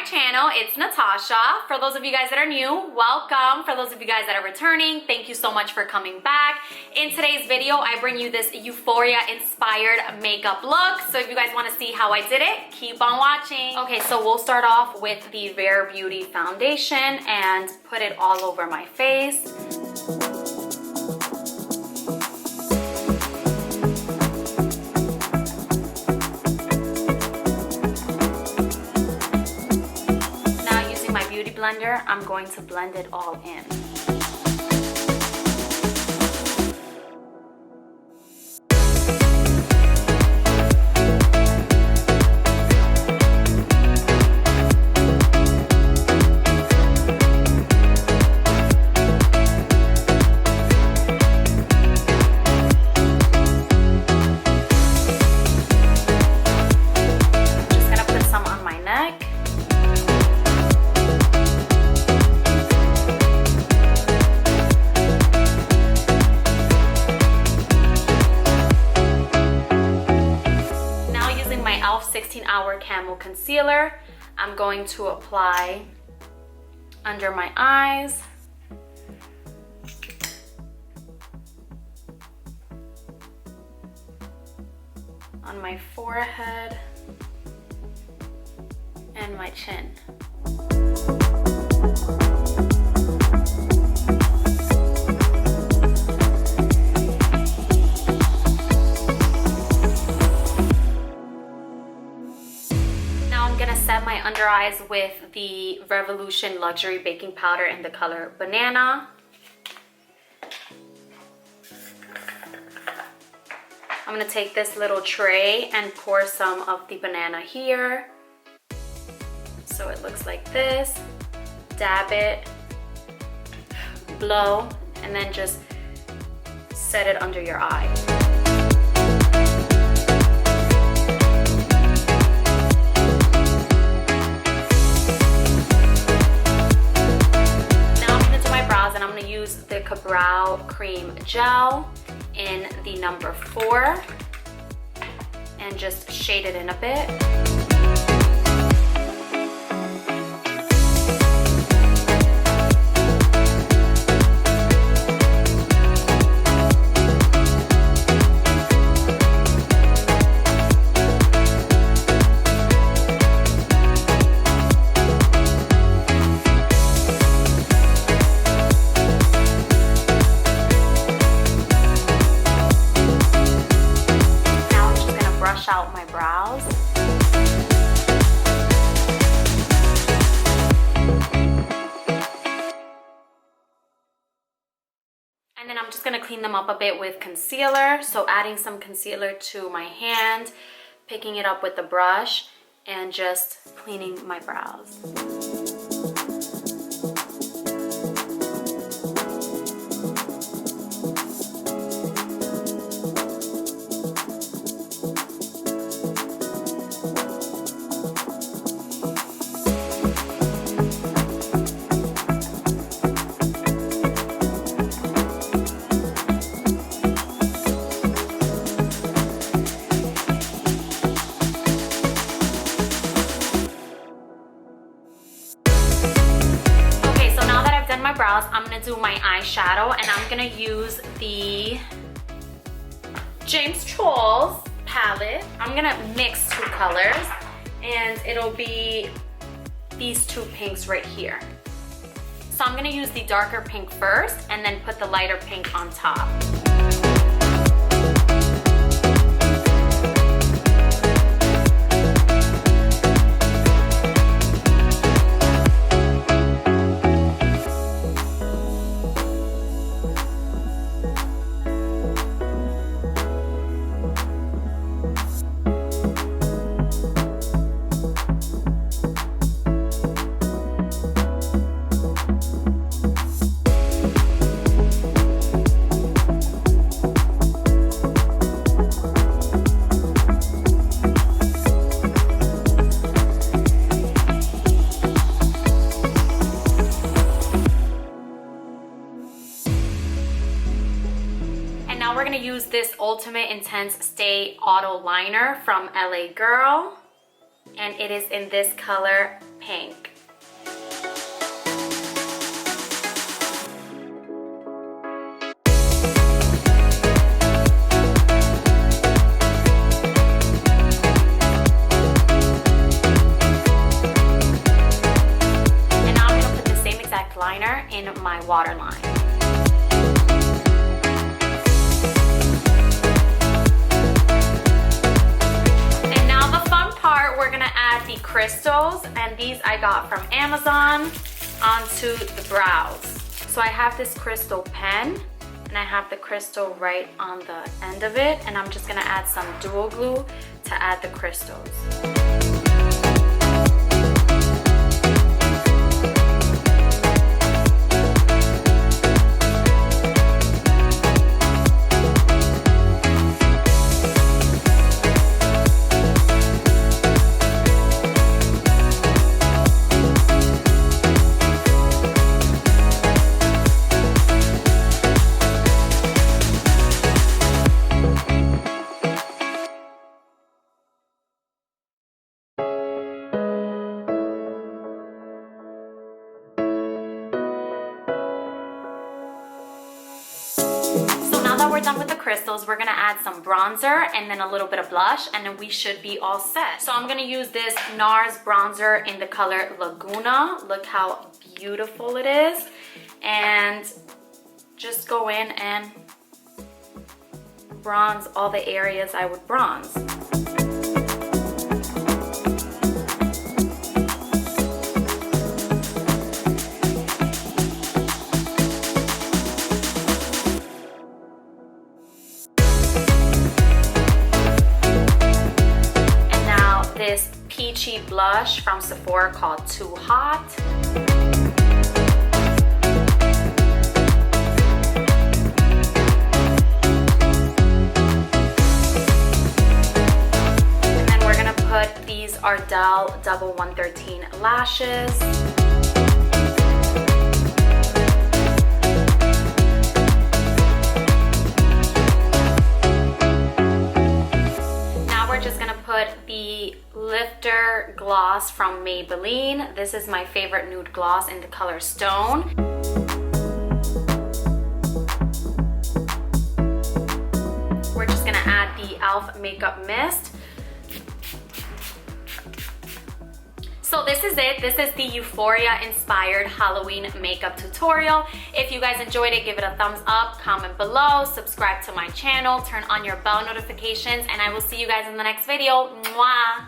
my channel. It's Natasha. For those of you guys that are new, welcome. For those of you guys that are returning, thank you so much for coming back. In today's video, I bring you this Euphoria inspired makeup look. So if you guys want to see how I did it, keep on watching. Okay, so we'll start off with the Rare Beauty foundation and put it all over my face. Blender, I'm going to blend it all in. Just gonna put some on my neck. e.l.f. 16-hour Camo concealer. I'm going to apply under my eyes, on my forehead, and my chin. Set my under eyes with the Revolution Luxury Baking Powder in the color Banana. I'm gonna take this little tray and pour some of the banana here. So it looks like this. Dab it, blow, and then just set it under your eye. And I'm going to use the Brow Cream Gel in the number 4 and just shade it in a bit. Out my brows. And then I'm just going to clean them up a bit with concealer. So adding some concealer to my hand, picking it up with the brush, and just cleaning my brows. Brows, I'm gonna do my eyeshadow, and I'm gonna use the James Charles palette. I'm gonna mix 2 colors, and it'll be these 2 pinks right here. So I'm gonna use the darker pink first, and then put the lighter pink on top. we're gonna use this Ultimate Intense Stay Auto Liner from LA Girl. And it is in this color, pink. And now I'm gonna put the same exact liner in my waterline. We're gonna add the crystals, and these I got from Amazon, onto the brows. So I have this crystal pen, and I have the crystal right on the end of it, and I'm just gonna add some dual glue to add the crystals. We're done with the crystals. We're gonna add some bronzer and then a little bit of blush, and then we should be all set. So I'm gonna use this NARS bronzer in the color Laguna. Look how beautiful it is. And just go in and bronze all the areas I would bronze. This peachy blush from Sephora called Too Hot. And then we're gonna put these Ardell Double 113 lashes. Put the Lifter gloss from Maybelline. This is my favorite nude gloss in the color Stone. We're just gonna add the e.l.f. makeup mist. So this is it. This is the Euphoria inspired Halloween makeup tutorial. If you guys enjoyed it, give it a thumbs up, comment below, subscribe to my channel, turn on your bell notifications, and I will see you guys in the next video. Mwah!